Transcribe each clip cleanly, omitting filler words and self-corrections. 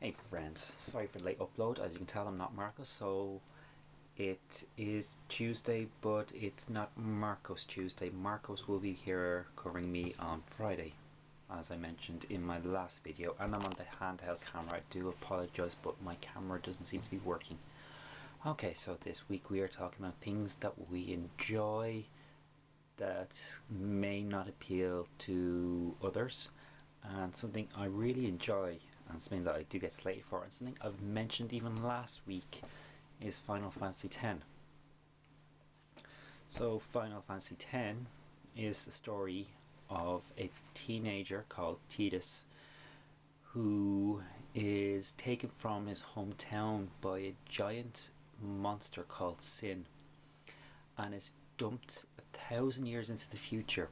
Hey friends, sorry for the late upload. As you can tell, I'm not Marcos, so it is Tuesday, but it's not Marcos Tuesday. Marcos will be here covering me on Friday, as I mentioned in my last video, and I'm on the handheld camera. I do apologise, but my camera doesn't seem to be working. Okay, so this week we are talking about things that we enjoy that may not appeal to others, and something I really enjoy and something that I do get slated for, and something I've mentioned even last week, is Final Fantasy X. So Final Fantasy X is the story of a teenager called Tidus who is taken from his hometown by a giant monster called Sin and is dumped 1,000 years into the future.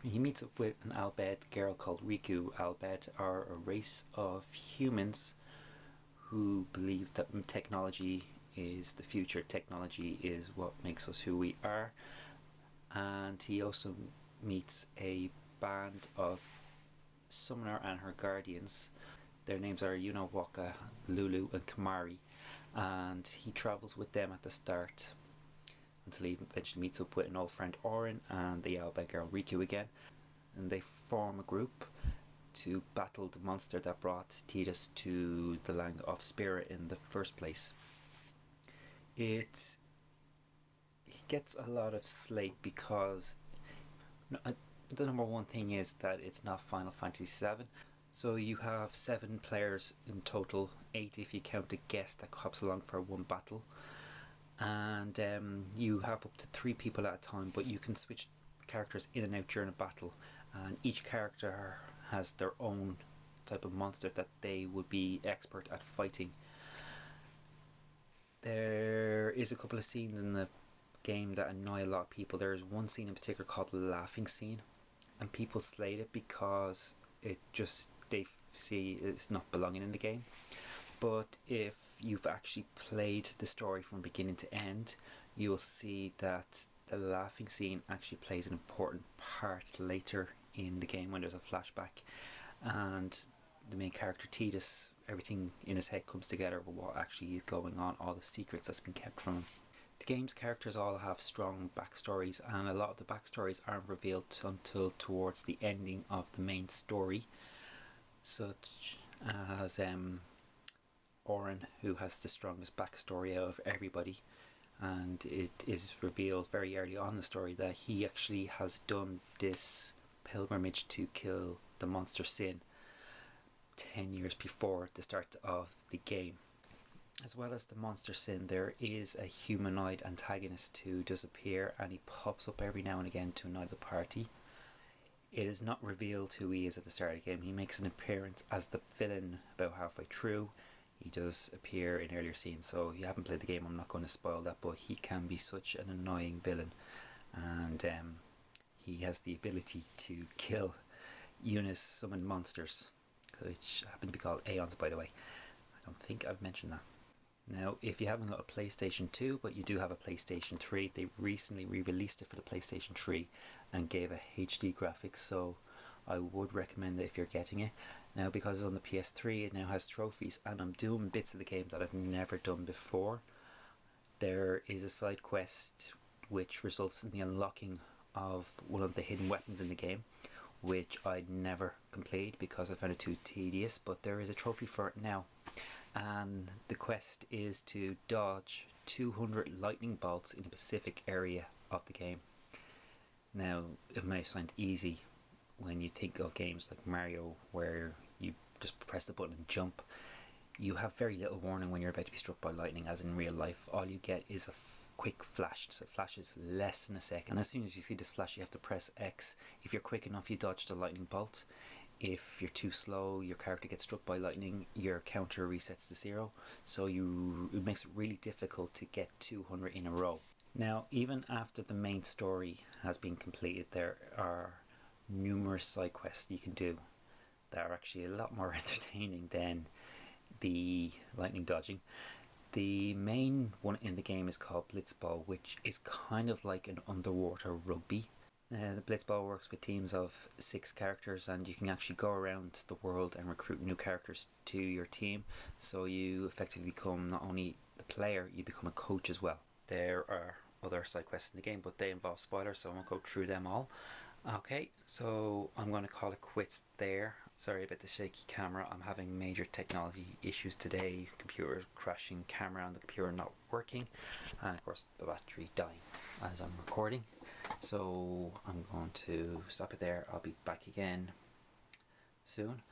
He meets up with an Albed girl called Riku. Albed are a race of humans who believe that technology is the future. Technology is what makes us who we are. And he also meets a band of Summoner and her guardians. Their names are Waka, Lulu and Kamari, and he travels with them at the start until he eventually meets up with an old friend Orin and the Albed girl Riku again, and they form a group to battle the monster that brought Tidus to the land of Spirit in the first place. He gets a lot of slate because the number one thing is that it's not Final Fantasy VII. So you have 7 players in total, 8 if you count a guest that hops along for one battle. And you have up to 3 people at a time, but you can switch characters in and out during a battle, and each character has their own type of monster that they would be expert at fighting. There is a couple of scenes in the game that annoy a lot of people. There is one scene in particular called the laughing scene, and people slate it because they see it's not belonging in the game. But if you've actually played the story from beginning to end, you'll see that the laughing scene actually plays an important part later in the game when there's a flashback, and the main character Tidus, everything in his head comes together with what actually is going on, all the secrets that's been kept from him. The game's characters all have strong backstories, and a lot of the backstories aren't revealed until towards the ending of the main story, such as Orin, who has the strongest backstory out of everybody, and it is revealed very early on in the story that he actually has done this pilgrimage to kill the monster Sin 10 years before the start of the game. As well as the monster Sin, there is a humanoid antagonist who does appear, and he pops up every now and again to annoy the party. It is not revealed who he is at the start of the game. He makes an appearance as the villain about halfway through. He does appear in earlier scenes, so if you haven't played the game, I'm not going to spoil that, but he can be such an annoying villain, and he has the ability to kill Eunice summoned monsters, which happen to be called Aeons, by the way. I don't think I've mentioned that. Now, if you haven't got a PlayStation 2, but you do have a PlayStation 3, they recently re-released it for the PlayStation 3 and gave a HD graphics, so I would recommend it if you're getting it. Now, because it's on the PS3, it now has trophies, and I'm doing bits of the game that I've never done before. There is a side quest which results in the unlocking of one of the hidden weapons in the game, which I'd never complete because I found it too tedious, but there is a trophy for it now. And the quest is to dodge 200 lightning bolts in a specific area of the game. Now, it may sound easy when you think of games like Mario, where you just press the button and jump. You have very little warning when you're about to be struck by lightning, as in real life. All you get is a quick flash, so it flashes less than a second, and as soon as you see this flash, you have to press X. If you're quick enough, you dodge the lightning bolt. If you're too slow, your character gets struck by lightning, your counter resets to 0, so it makes it really difficult to get 200 in a row. Now, even after the main story has been completed, there are numerous side quests you can do that are actually a lot more entertaining than the lightning dodging. The main one in the game is called Blitzball, which is kind of like an underwater rugby. The Blitzball works with teams of 6 characters, and you can actually go around the world and recruit new characters to your team. So you effectively become not only the player, you become a coach as well. There are other side quests in the game, but they involve spoilers, so I won't go through them all. Okay, so I'm going to call it quits there. Sorry about the shaky camera. I'm having major technology issues today. Computer crashing, camera on the computer not working, and of course the battery dying as I'm recording. So I'm going to stop it there. I'll be back again soon.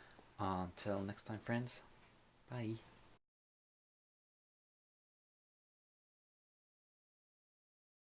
Until next time, friends. Bye.